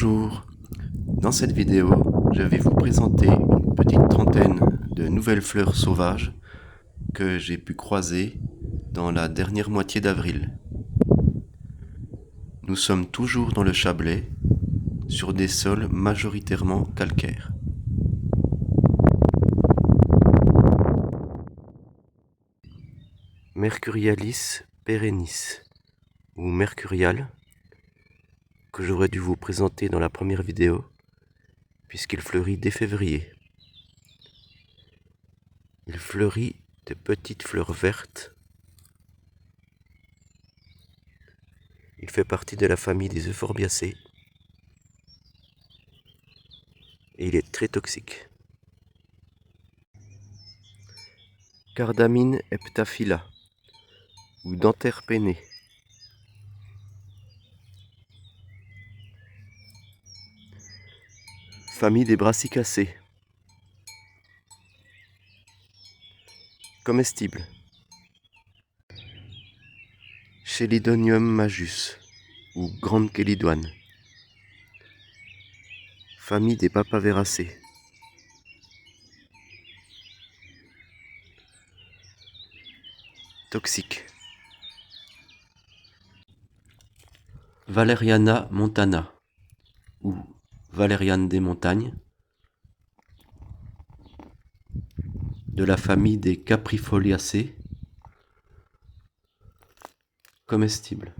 Bonjour, dans cette vidéo, je vais vous présenter une petite trentaine de nouvelles fleurs sauvages que j'ai pu croiser dans la dernière moitié d'avril. Nous sommes toujours dans le Chablais, sur des sols majoritairement calcaires. Mercurialis perennis, ou mercurial, que j'aurais dû vous présenter dans la première vidéo, puisqu'il fleurit dès février. Il fleurit de petites fleurs vertes. Il fait partie de la famille des Euphorbiacées et il est très toxique. Cardamine heptaphylla ou dentaire peiné. Famille des Brassicacées. Comestible. Chelidonium majus ou grande chélidoine. Famille des Papaveracées. Toxique. Valeriana montana ou valériane des montagnes, de la famille des Caprifoliacées, comestible.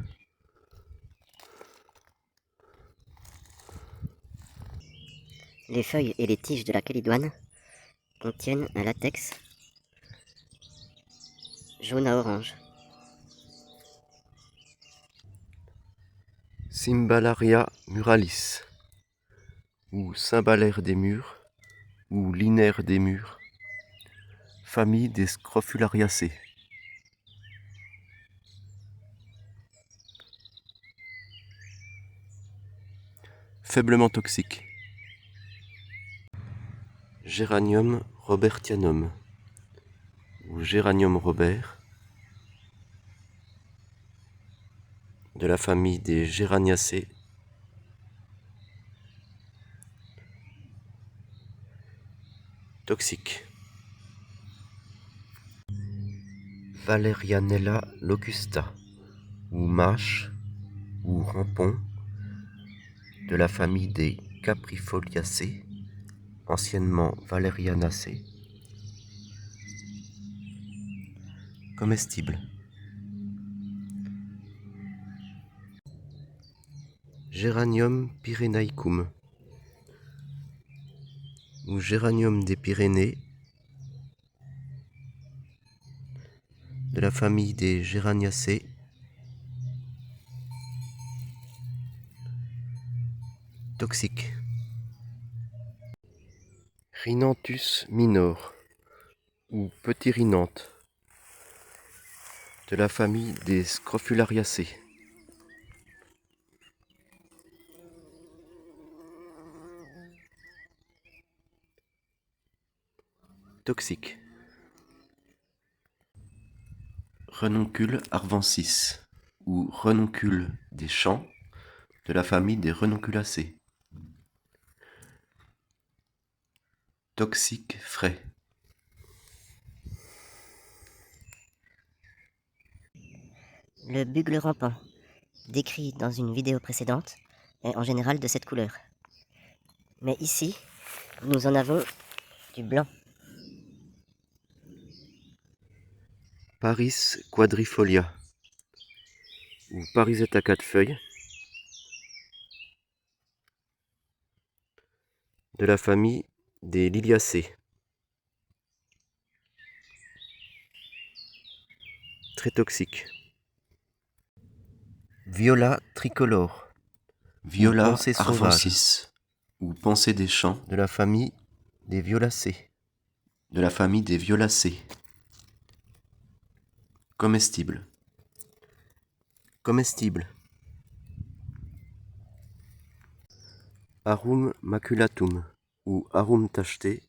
Les feuilles et les tiges de la chélidoine contiennent un latex jaune à orange. Cymbalaria muralis ou cymbalaire des murs ou linaire des murs, famille des Scrofulariacées. Faiblement toxique. Géranium robertianum ou Géranium robert, de la famille des Géraniacées. Toxique. Valerianella locusta ou mâche ou rampon, de la famille des Caprifoliacées, anciennement Valerianacées. Comestible. Géranium pyrénaicum ou Géranium des Pyrénées, de la famille des Géraniacées. Toxique. Rhinanthus minor ou petit rhinanthe, de la famille des Scrofulariacées. Toxique. Renoncule arvensis ou renoncule des champs, de la famille des Renonculacées. Toxique frais. Le bugle rampant, décrit dans une vidéo précédente, est en général de cette couleur. Mais ici, nous en avons du blanc. Paris quadrifolia ou Parisette à quatre feuilles, de la famille des Liliacées. Très toxique. Viola tricolore, Viola arvensis ou pensée des champs, de la famille des Violacées. De la famille des Violacées. Comestible. Comestible. Arum maculatum ou Arum tacheté,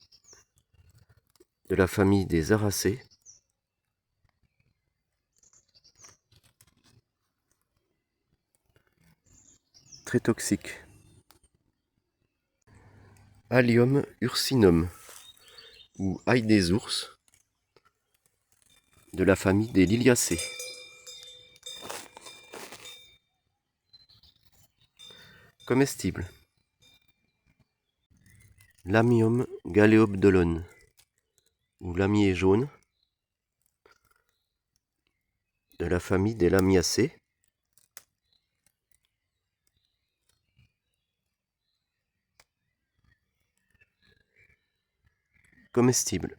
de la famille des Aracées. Très toxique. Allium ursinum, ou ail des ours, de la famille des Liliacées. Comestible. Lamium galeobdolone, ou lamier jaune, de la famille des Lamiacées. Comestible.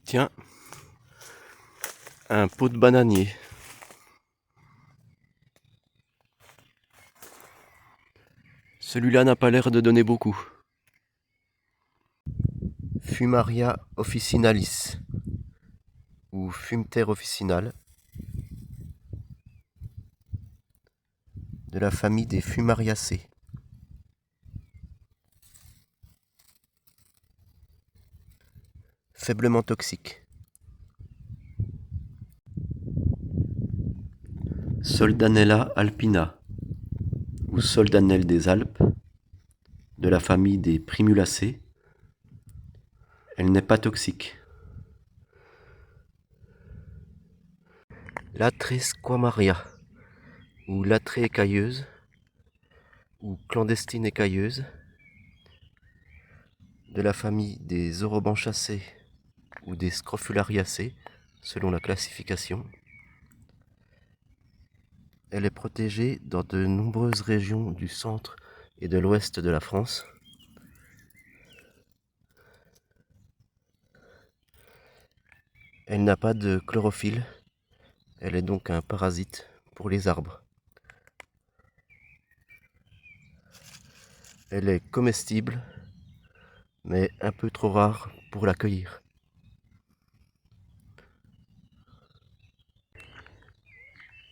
Tiens, un pot de bananier. Celui-là n'a pas l'air de donner beaucoup. Fumaria officinalis, ou fumeterre officinale, de la famille des Fumariacées. Faiblement toxique. Soldanella alpina, ou soldanelle des Alpes, de la famille des Primulacées. Elle n'est pas toxique. Latrée squamaria, ou latrée écailleuse, ou clandestine écailleuse, de la famille des Orobanchacées ou des Scrofulariacées, selon la classification. Elle est protégée dans de nombreuses régions du centre et de l'ouest de la France. Elle n'a pas de chlorophylle, elle est donc un parasite pour les arbres. Elle est comestible, mais un peu trop rare pour la cueillir.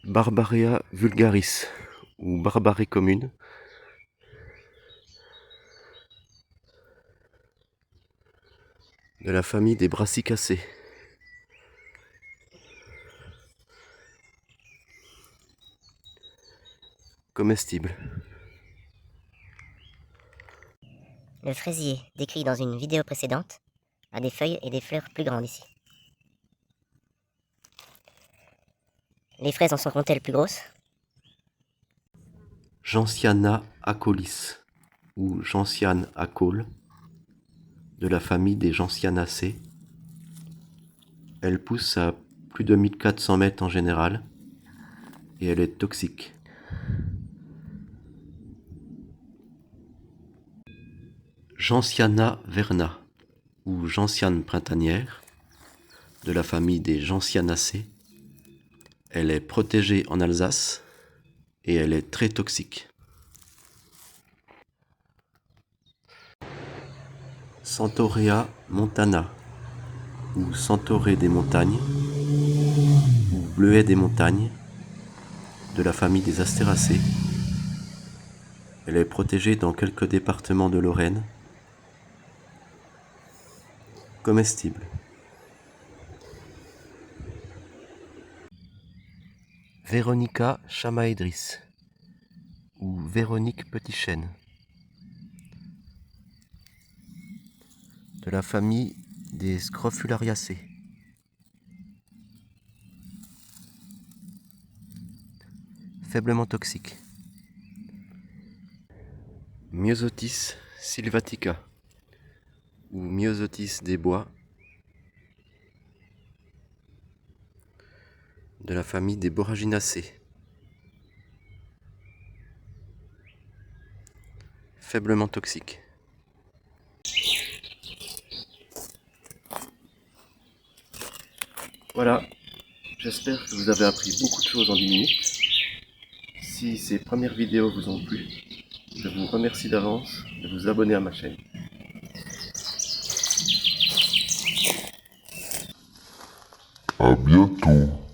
Barbarea vulgaris, ou barbarie commune, de la famille des brassicacées. Comestible. Le fraisier, décrit dans une vidéo précédente, a des feuilles et des fleurs plus grandes ici. Les fraises en sont-elles plus grosses? Gentiana acolis, ou gentiane acole, de la famille des gentianacées. Elle pousse à plus de 1400 mètres en général, et elle est toxique. Gentiana verna, ou gentiane printanière, de la famille des gentianacées. Elle est protégée en Alsace, et elle est très toxique. Centaurea montana, ou centaurée des montagnes, ou bleuet des montagnes, de la famille des astéracées. Elle est protégée dans quelques départements de Lorraine. Comestible. Veronica chamaedris, ou Véronique petit chêne, de la famille des Scrofulariacées. Faiblement toxique. Myosotis sylvatica, ou Myosotis des bois, de la famille des Boraginacées. Faiblement toxique. Voilà, j'espère que vous avez appris beaucoup de choses en 10 minutes. Si ces premières vidéos vous ont plu, je vous remercie d'avance de vous abonner à ma chaîne. À bientôt.